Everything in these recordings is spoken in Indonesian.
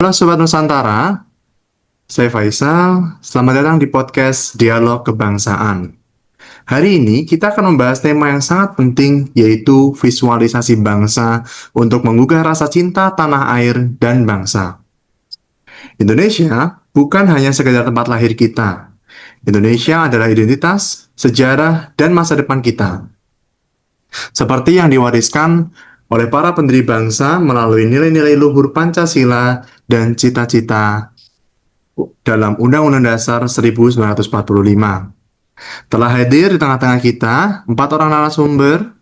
Halo Sobat Nusantara, saya Faisal. Selamat datang di podcast Dialog Kebangsaan. Hari ini kita akan membahas tema yang sangat penting, yaitu visualisasi bangsa untuk menggugah rasa cinta tanah air dan bangsa. Indonesia bukan hanya sekedar tempat lahir kita. Indonesia adalah identitas, sejarah, dan masa depan kita. Seperti yang diwariskan oleh para pendiri bangsa melalui nilai-nilai luhur Pancasila dan cita-cita dalam Undang-Undang Dasar 1945. Telah hadir di tengah-tengah kita 4 orang narasumber.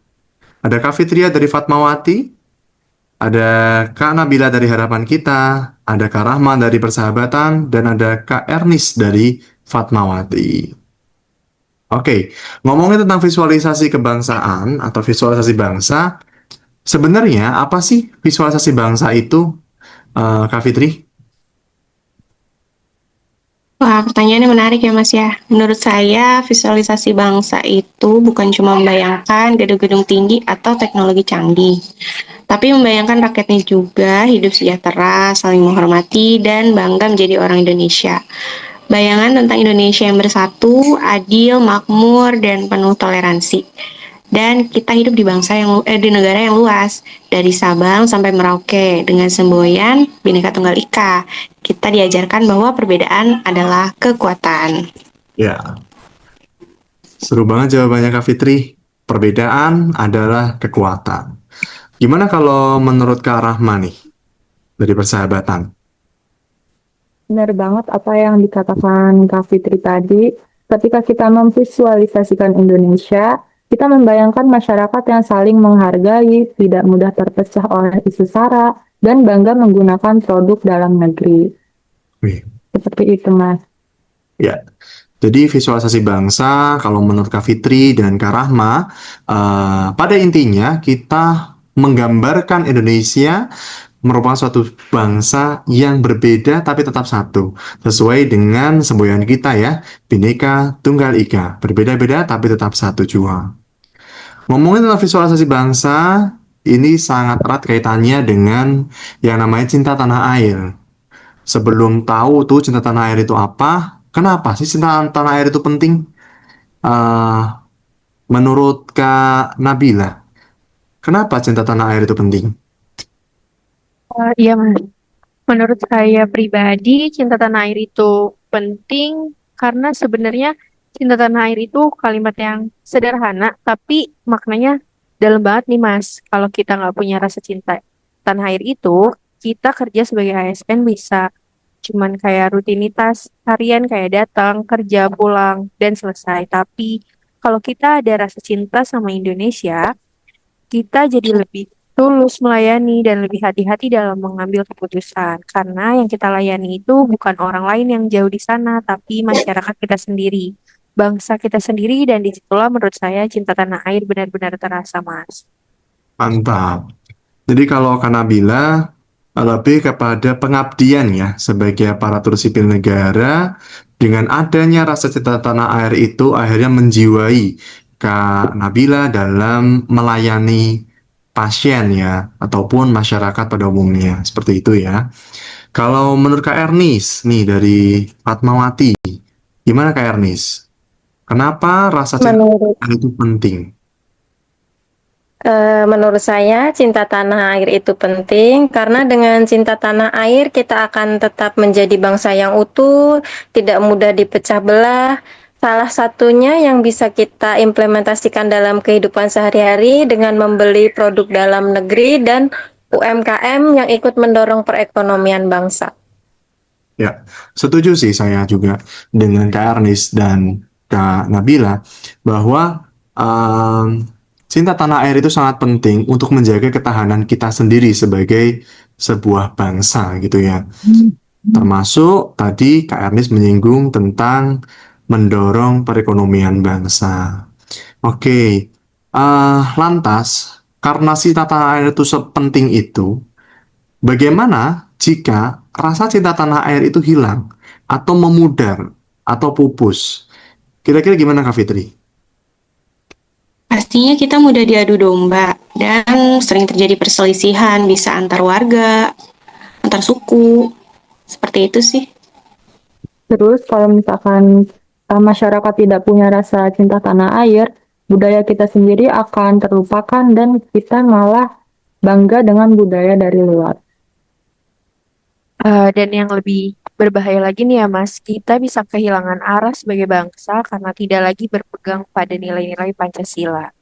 Ada Kak Fitria dari Fatmawati, ada Kak Nabila dari Harapan Kita, ada Kak Rahman dari Persahabatan, dan ada Kak Ernis dari Fatmawati. Oke, ngomongin tentang visualisasi kebangsaan atau visualisasi bangsa, sebenarnya apa sih visualisasi bangsa itu, Kak Fitri? Wah, pertanyaannya menarik ya Mas ya. Menurut saya, visualisasi bangsa itu bukan cuma membayangkan gedung-gedung tinggi atau teknologi canggih, tapi membayangkan rakyatnya juga hidup sejahtera, saling menghormati, dan bangga menjadi orang Indonesia. Bayangan tentang Indonesia yang bersatu, adil, makmur, dan penuh toleransi. Dan kita hidup di negara yang luas, dari Sabang sampai Merauke dengan semboyan Bhinneka Tunggal Ika. Kita diajarkan bahwa perbedaan adalah kekuatan. Ya, seru banget jawabannya Kak Fitri. Perbedaan adalah kekuatan. Gimana kalau menurut Kak Rahma nih, dari Persahabatan? Benar banget apa yang dikatakan Kak Fitri tadi. Ketika kita memvisualisasikan Indonesia, kita membayangkan masyarakat yang saling menghargai, tidak mudah terpecah oleh isu sara, dan bangga menggunakan produk dalam negeri. Wih, Seperti itu, Mas. ya. Jadi visualisasi bangsa, kalau menurut Kak Fitri dan Kak Rahma, pada intinya kita menggambarkan Indonesia merupakan suatu bangsa yang berbeda tapi tetap satu. Sesuai dengan semboyan kita ya, Bhinneka Tunggal Ika. Berbeda-beda tapi tetap satu jua. Ngomongin tentang visualisasi bangsa, ini sangat erat kaitannya dengan yang namanya cinta tanah air. Sebelum tahu tuh cinta tanah air itu apa, kenapa sih cinta tanah air itu penting? Eh, Menurut Kak Nabila, kenapa cinta tanah air itu penting? Iya, Mas. Menurut saya pribadi, cinta tanah air itu penting karena sebenarnya cinta tanah air itu kalimat yang sederhana, tapi maknanya dalam banget nih, Mas. Kalau kita nggak punya rasa cinta tanah air itu, kita kerja sebagai ASN bisa cuman kayak rutinitas harian kayak datang, kerja, pulang, dan selesai. Tapi kalau kita ada rasa cinta sama Indonesia, kita jadi lebih tulus melayani dan lebih hati-hati dalam mengambil keputusan. Karena yang kita layani itu bukan orang lain yang jauh di sana, tapi masyarakat kita sendiri, bangsa kita sendiri, dan disitulah menurut saya cinta tanah air benar-benar terasa, Mas. Mantap. Jadi kalau Kak Nabila lebih kepada pengabdian ya sebagai aparatur sipil negara, dengan adanya rasa cinta tanah air itu akhirnya menjiwai Kak Nabila dalam melayani pasien ya ataupun masyarakat pada umumnya seperti itu ya. Kalau menurut Kak Ernis nih dari Fatmawati, gimana Kak Ernis? Kenapa rasa cinta Menurut itu penting? menurut saya cinta tanah air itu penting karena dengan cinta tanah air kita akan tetap menjadi bangsa yang utuh, tidak mudah dipecah belah. Salah satunya yang bisa kita implementasikan dalam kehidupan sehari-hari dengan membeli produk dalam negeri dan UMKM yang ikut mendorong perekonomian bangsa. Ya, setuju sih saya juga dengan Kak Ernest dan Kak Nabila bahwa cinta tanah air itu sangat penting untuk menjaga ketahanan kita sendiri sebagai sebuah bangsa gitu ya. Termasuk tadi Kak Ernest menyinggung tentang mendorong perekonomian bangsa. Oke, lantas karena cinta tanah air itu sepenting itu, bagaimana jika rasa cinta tanah air itu hilang atau memudar atau pupus? Kira-kira gimana Kak Fitri? Pastinya kita mudah diadu domba dan sering terjadi perselisihan bisa antar warga, antar suku. Seperti itu sih. Terus kalau misalkan masyarakat tidak punya rasa cinta tanah air, budaya kita sendiri akan terlupakan dan kita malah bangga dengan budaya dari luar. Dan yang lebih berbahaya lagi nih ya Mas, kita bisa kehilangan arah sebagai bangsa karena tidak lagi berpegang pada nilai-nilai Pancasila.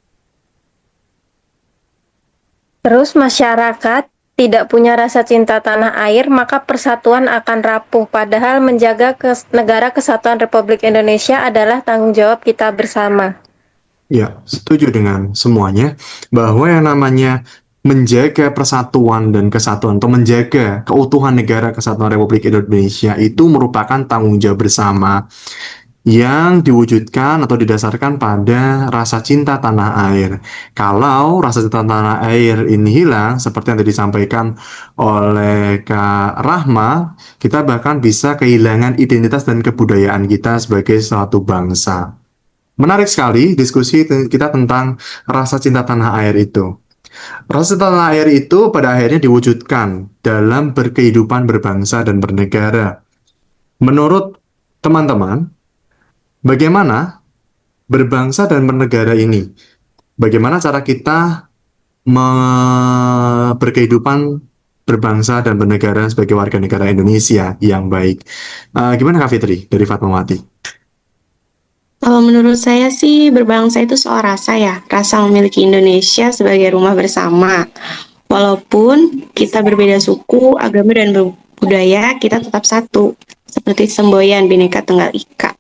Terus masyarakat tidak punya rasa cinta tanah air, maka persatuan akan rapuh. Padahal menjaga negara kesatuan Republik Indonesia adalah tanggung jawab kita bersama. Ya, setuju dengan semuanya bahwa yang namanya menjaga persatuan dan kesatuan atau menjaga keutuhan negara kesatuan Republik Indonesia itu merupakan tanggung jawab bersama yang diwujudkan atau didasarkan pada rasa cinta tanah air. Kalau rasa cinta tanah air ini hilang, seperti yang tadi disampaikan oleh Kak Rahma, kita bahkan bisa kehilangan identitas dan kebudayaan kita sebagai suatu bangsa. Menarik sekali diskusi kita tentang rasa cinta tanah air itu. Rasa cinta tanah air itu pada akhirnya diwujudkan dalam berkehidupan berbangsa dan bernegara. Menurut teman-teman, bagaimana berbangsa dan bernegara ini? Bagaimana cara kita berkehidupan berbangsa dan bernegara sebagai warga negara Indonesia yang baik? Gimana Kak Fitri dari Fatmawati? Kalau menurut saya sih berbangsa itu soal rasa ya, rasa memiliki Indonesia sebagai rumah bersama. Walaupun kita berbeda suku, agama, dan budaya, kita tetap satu. Seperti semboyan Bhinneka Tunggal Ika.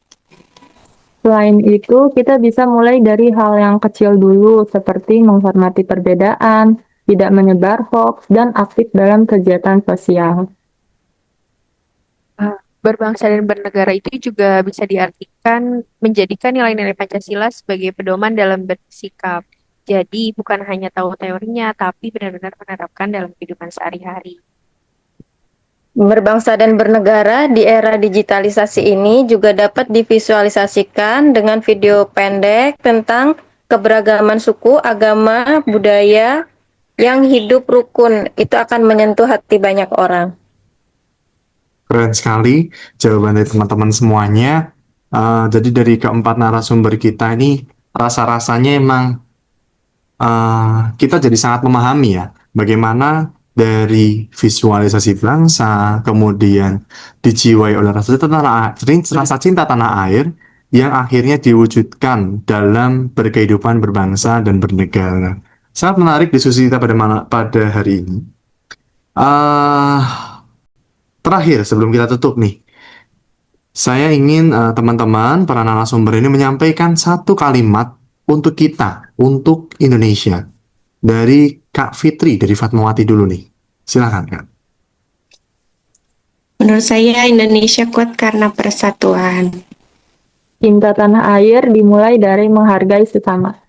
Selain itu, kita bisa mulai dari hal yang kecil dulu, seperti menghormati perbedaan, tidak menyebar hoax, dan aktif dalam kegiatan sosial. Berbangsa dan bernegara itu juga bisa diartikan menjadikan nilai-nilai Pancasila sebagai pedoman dalam bersikap. Jadi bukan hanya tahu teorinya, tapi benar-benar menerapkan dalam kehidupan sehari-hari. Berbangsa dan bernegara di era digitalisasi ini juga dapat divisualisasikan dengan video pendek tentang keberagaman suku, agama, budaya yang hidup rukun. Itu akan menyentuh hati banyak orang. Keren sekali jawaban dari teman-teman semuanya. Jadi dari keempat narasumber kita ini rasa-rasanya emang kita jadi sangat memahami ya bagaimana dari visualisasi bangsa, kemudian dijiwai oleh rasa cinta tanah air yang akhirnya diwujudkan dalam berkehidupan berbangsa dan bernegara. Sangat menarik diskusi kita pada hari ini. Terakhir, sebelum kita tutup nih, saya ingin teman-teman, para narasumber ini menyampaikan satu kalimat untuk kita, untuk Indonesia. Dari Kak Fitri, dari Fatmawati dulu nih. Silakan, Kak. Menurut saya Indonesia kuat karena persatuan. Cinta tanah air dimulai dari menghargai sesama.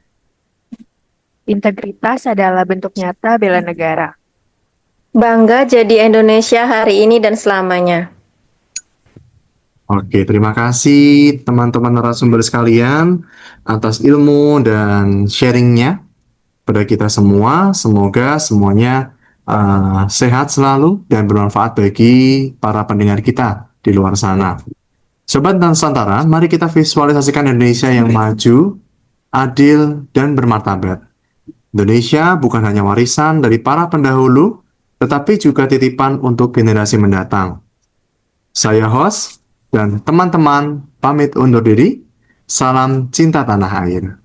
Integritas adalah bentuk nyata bela negara. Bangga jadi Indonesia hari ini dan selamanya. Oke, terima kasih teman-teman narasumber sekalian atas ilmu dan sharingnya pada kita semua. Semoga semuanya sehat selalu dan bermanfaat bagi para pendengar kita di luar sana. Sobat Nusantara, mari kita visualisasikan Indonesia yang maju, adil, dan bermartabat. Indonesia bukan hanya warisan dari para pendahulu, tetapi juga titipan untuk generasi mendatang. Saya host dan teman-teman pamit undur diri. Salam cinta tanah air.